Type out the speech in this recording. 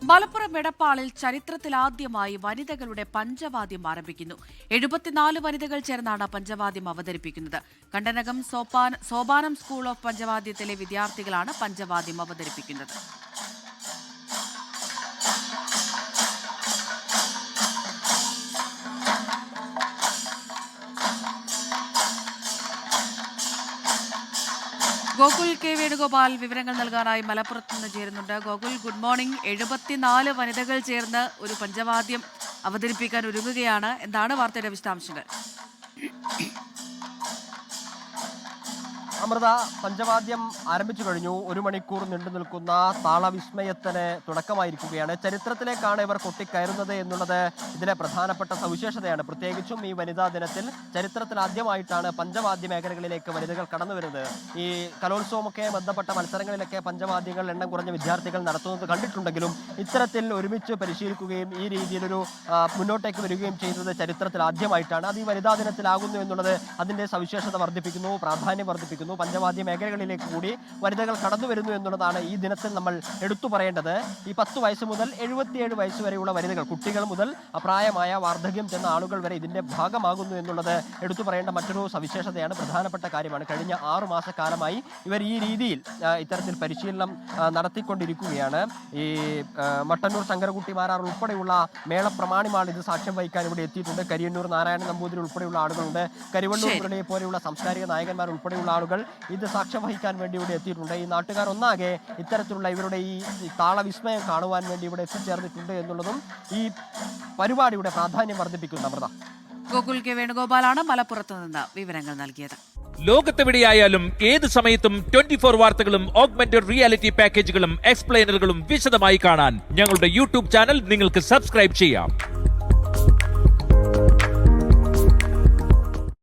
മലപ്പുറം എടപ്പാളിൽ ചരിത്രത്തിലാദ്യമായി വനിതകളുടെ പഞ്ചവാദ്യം ആരംഭിക്കുന്നു. 74 വനിതകൾ ചേർന്നാണ് പഞ്ചവാദ്യം അവതരിപ്പിക്കുന്നത്. കണ്ടനകം സോപാനം സ്കൂൾ ഓഫ് പഞ്ചവാദ്യത്തിലെ വിദ്യാർത്ഥികളാണ് പഞ്ചവാദ്യം അവതരിപ്പിക്കുന്നത്. ഗോകുൽ കെ വേണുഗോപാൽ വിവരങ്ങൾ നൽകാനായി മലപ്പുറത്ത് നിന്ന് ചേരുന്നുണ്ട്. Gokul, good morning. 74 വനിതകൾ ചേർന്ന് ഒരു പഞ്ചവാദ്യം അവതരിപ്പിക്കാൻ ഒരുങ്ങുകയാണ്. എന്താണ് വാർത്തയുടെ വിശദാംശങ്ങൾ? അമൃത, പഞ്ചവാദ്യം ആരംഭിച്ചു കഴിഞ്ഞു. 1 മണിക്കൂർ നീണ്ടു നിൽക്കുന്ന താളവിസ്മയത്തിന് തുടക്കമായിരിക്കുകയാണ്. ചരിത്രത്തിലേക്കാണ് ഇവർ കൊട്ടിക്കയറുന്നത് എന്നുള്ളത് ഇതിലെ പ്രധാനപ്പെട്ട സവിശേഷതയാണ്. പ്രത്യേകിച്ചും ഈ വനിതാ ദിനത്തിൽ ചരിത്രത്തിൽ ആദ്യമായിട്ടാണ് പഞ്ചവാദ്യ മേഖലകളിലേക്ക് വനിതകൾ കടന്നു വരുന്നത്. ഈ കലോത്സവമൊക്കെ ബന്ധപ്പെട്ട മത്സരങ്ങളിലൊക്കെ പഞ്ചവാദ്യങ്ങൾ എണ്ണം കുറഞ്ഞ വിദ്യാർത്ഥികൾ നടത്തുന്നത് കണ്ടിട്ടുണ്ടെങ്കിലും ഇത്തരത്തിൽ ഒരുമിച്ച് പരിശീലിക്കുകയും ഈ രീതിയിലൊരു മുന്നോട്ടേക്ക് വരികയും ചെയ്യുന്നത് ചരിത്രത്തിൽ ആദ്യമായിട്ടാണ്. അത് ഈ വനിതാ ദിനത്തിലാകുന്നു എന്നുള്ളത് അതിൻ്റെ സവിശേഷത വർദ്ധിപ്പിക്കുന്നു, പ്രാധാന്യം വർദ്ധിപ്പിക്കുന്നു. പഞ്ചവാദ്യ മേഖലകളിലേക്ക് കൂടി വനിതകൾ കടന്നു വരുന്നു എന്നുള്ളതാണ് ഈ ദിനത്തിൽ നമ്മൾ എടുത്തു പറയേണ്ടത്. ഈ 10 വയസ്സ് മുതൽ 77 വയസ്സ് വരെയുള്ള വനിതകൾ, കുട്ടികൾ മുതൽ അപ്രായമായ വാർദ്ധക്യം ചെന്ന ആളുകൾ വരെ ഇതിന്റെ ഭാഗമാകുന്നു എന്നുള്ളത് എടുത്തു പറയേണ്ട മറ്റൊരു സവിശേഷതയാണ്, പ്രധാനപ്പെട്ട കാര്യമാണ്. കഴിഞ്ഞ 6 മാസക്കാലമായി ഇവർ ഈ രീതിയിൽ ഇത്തരത്തിൽ പരിശീലനം നടത്തിക്കൊണ്ടിരിക്കുകയാണ്. ഈ മട്ടന്നൂർ ശങ്കരകുട്ടി മാരാർ ഉൾപ്പെടെയുള്ള മേളപ്രമാണിമാർ ഇത് സാക്ഷ്യം വഹിക്കാൻ ഇവിടെ എത്തിയിട്ടുണ്ട്. കരിയന്നൂർ നാരായണ നമ്പൂതിരി ഉൾപ്പെടെയുള്ള ആളുകളുണ്ട്. കരിവള്ളൂർ മുരളിയെ പോലെയുള്ള സാംസ്കാരിക നായകന്മാർ ഉൾപ്പെടെയുള്ള ആളുകൾ ഇത് സാക്ഷ്യം വഹിക്കാൻ വേണ്ടി ഇവിടെ എത്തിയിട്ടുണ്ട്. ഈ നാട്ടുകാർ ഒന്നാകെ ഇത്തരത്തിലുള്ള ഇവരുടെ ഈ താളവിസ്മയം കാണുവാൻ വേണ്ടി ഇവിടെ എത്തിച്ചേർന്നിട്ടുണ്ട് എന്നുള്ളതും ഈ പരിപാടിയുടെ പ്രാധാന്യം വർദ്ധിപ്പിക്കുന്നു. അമൃത, ഗോകുൽ കെ വേണുഗോപാലാണ് മലപ്പുറത്ത് നിന്ന് വിവരങ്ങൾ നൽകിയത്. ലോകത്തെവിടെയായാലും ഏത് സമയത്തും 24 വാർത്തകളും ഓഗ്മെന്റഡ് റിയാലിറ്റി പാക്കേജുകളും എക്സ്പ്ലെയിനറുകളും വിശദമായി കാണാൻ ഞങ്ങളുടെ യൂട്യൂബ് ചാനൽ നിങ്ങൾക്ക് സബ്സ്ക്രൈബ് ചെയ്യാം.